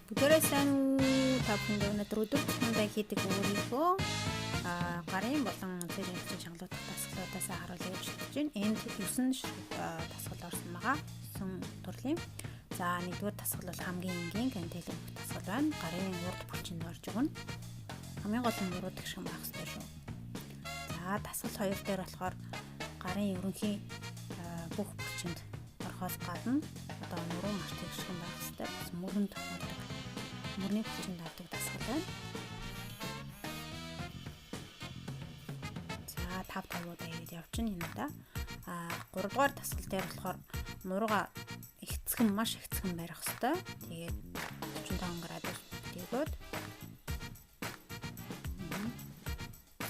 Бүгдээрээ сайн уу? Та бүхэнд өнөөдөр өдөртөндөө хийдэг өөрийнхөө гарын болон зэрэг хэлцэн шалгуулах дасгалуудаас харуулъя гэж бодож байна. Энд 9 дасгал орсон байгаа. 9 төрлийн. За нэгдүгээр дасгал бол хамгийн энгийн кантелын дасгал байна. Гарын урд булчинд орж өгнө. Хамгийн гол нь нуруу тэгшхэн байх хэрэгтэй шүү. За дасгал 2 дээр болохоор гарын ерөнхий бүх булчинд орохоос гадна одоо нуруу маш тэгшхэн байх хэрэгтэй. Мөрөнд мөрний булчинд ордог дасгал байна. За 5-5-уудаа хийгээд явчихна энэ удаа. 3 дугаар дасгал дээр болохоор нуруугаа маш ихцгэн барих хэрэгтэй. Тэгээд 45 градус тэгвэл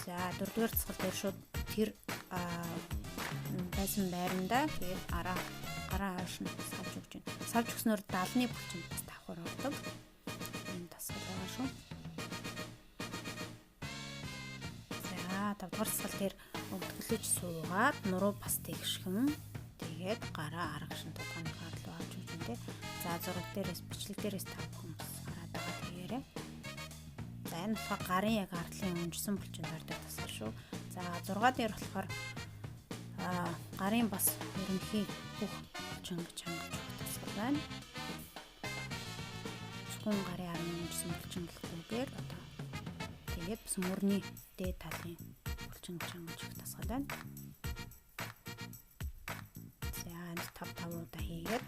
за 4 дугаар дасгал дээр шууд тэр байсан байранда тэгээд гараа хойш нь савж өгч байна. Савж өгснөөр даалны булчинд бас давхар ордог. Энэ дасгал байгаа шүү. За 5 дугаар дасгал дээр өгтгөлж суугаад нуруу бас тэгшхэн тэгээд гараа аргашин тулгааны руу авч өгч байна. За зураг дээрээс бичлэг дээрээс та бүхэн хараад байгаа тэгээрээ. За энэ болохоор гарын яг ардлын өнжсөн булчинд ордог дасгал шүү. За 6 дээр болохоор гарын бас ерөнхий бүх булчин гэж хангаж өгөх дасгал байна. Зөвхөн гарын арны өнжсөн булчин гэхгүйгээр одоо тэгээд бас мөрний дээд талын булчин гэж хангаж өгөх дасгал байна. За энэ 5-5-уудаа хийгээд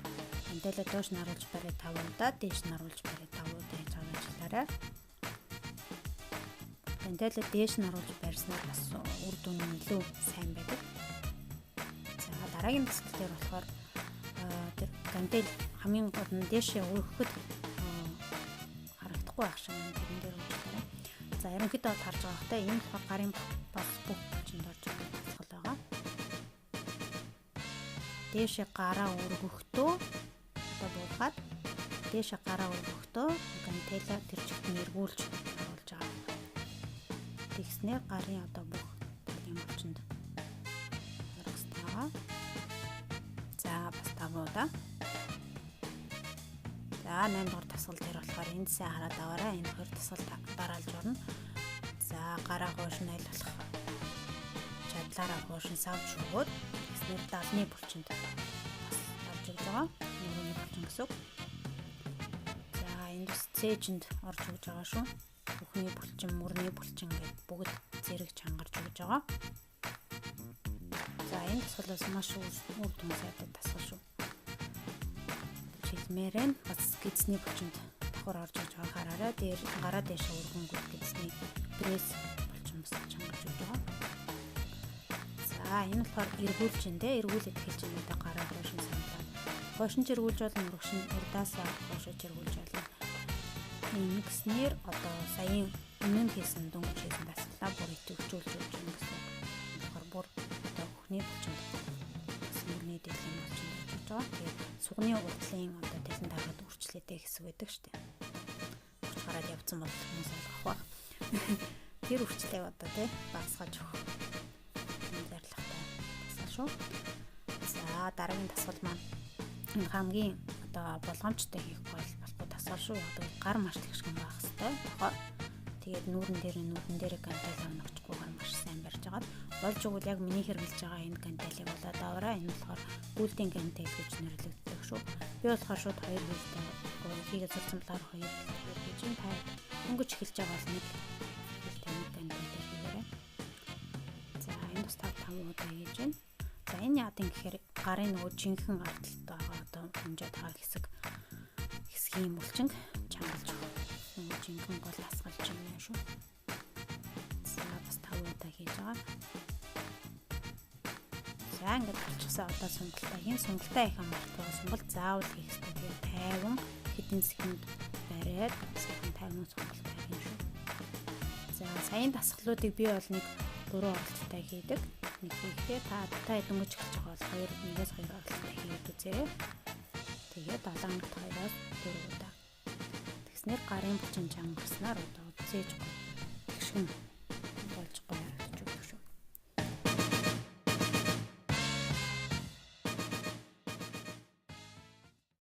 кантелээ доош нь харуулж барай 5-уудаа, дээш нь харуулж барай 5-уудаа хийж байгаа ажиллаарай. Кантелээ дээш нь харуулж барьснаар бас үр дүн нь илүү сайн байдаг. За дараагийн дасгал дээр болохоор тэр кантел хамгийн гол нь дээшээ өргөхөд харагдахгүй байх шиг тэрэн дээр үүсгээрэй. За ерөнхийдөө харж байгаа хөтэй энэ болохоор гарын бас бүх булчинд орж байгаа дасгал байгаа. Дээшээ гараа өргөхдөө одоо буулгаад дээшээ гараа өргөхдөө кантелаа тэр чигт нь эргүүлж оруулж байгаа. Тэгснээр гарын одоо бүх талын булчинд орох байгаа. За бас тавуудаа. За 8 дугаар дасгал дээр болохоор энд сайн хараад аваарай. Энэ хоёр дасгал дараалж орно. За гараа хойш нь айлуулах чадлаараа хойш нь савж өгөөд тэгснээр даалны булчинд бас орж өгж байгаа. Мөрний булчин гэсэн. За энд бас цээжинд орж өгж байгаа шүү. Бүхний булчин, мөрний булчин гэдэг бүгд зэрэг чангарч өгж байгаа. За энэ дасгалаас маш үр дүн сайтай дасгал шүү. Жилмээрэн бас гидсний булчинд давхар орж иж байгаа хараарай. Дээр гараа дэше өргөнгүүд гидсний пресс булчин бас чангарч өгж байгаа. За энэ болохоор эргүүлж энэ эргүүлээд эхэлж байгаа гараа хойшин саналаа. Хойшин эргүүлж болно, урдаасаа хойшоо эргүүлж болно. Энэ гэснээр одоо саяын өмнө хийсэн дөнгөж хийсэн дасгалаа бүр идэвхжүүлж өгч юм гэсэн. Тэгэхээр бүр одоо бүхний булчинд мөрний дэлхийн булчинд орж байгаа. Тэгээд сугны уртлын одоо дэлхийн дараад үрчлээтэй хэсэг байдаг шүү дээ. Урч гараад явцсан бол хүмүүс ойлгох ба. Тэр үрчлээг одоо тий багсгаж өгөх. Энэ зорилготой дасгал шүү. За дараагийн дасгал маань энэ хамгийн одоо болгоомжтой хийх болохгүй дасгал шүү. Одоо гар маш тэгшгэн байх хэвээр. Тэгээд нүүрэн дээр кантел оногчгүй гар маш сайн барьж агаад болж өгвөл яг миний хэрэглэж байгаа энэ кантелийг болоод аваарай. Энэ болохоор гүйлтийн кантел гэж нэрлэгддэг шүү. Би болохоор шууд 2 хилтэй хийгээд сурсан болохоор 2 хилтэй хийж юм та өнгөж эхэлж байгаа бол нэг хилтэй нэг кантел хийгээрэй. За энэ бас 5-5 удаа хийж байна. За энэ яадын гэхээр гарын нөгөө жинхэнэ ардталтай байгаа одоо хэмжээд байгаа хэсгийн булчин чангалж өгөх. Нөгөө жинхэнэ гол асгалж юм шүү. За бас 5 удаа хийж байгаа. За ингээд болчихсон одоо сонголтоо хийн. Сонголтоо их амартай. Сонголт заавал хийх хэрэгтэй. Тэгээд 50 хэдэн секунд бариад сайхан 50 сонголт хийн шүү. За саяын дасгалуудыг би бол нэг 3 оролттой хийдэг. Нэг хийхдээ та дөнгөж эхэлж байгаа бол 1-2 оролттой хийгээд үзээрэй. Тэгээд 7-2-оос 4 удаа. Тэгснээр гарын булчин чангарснаар одоо үзээж тэгшгэн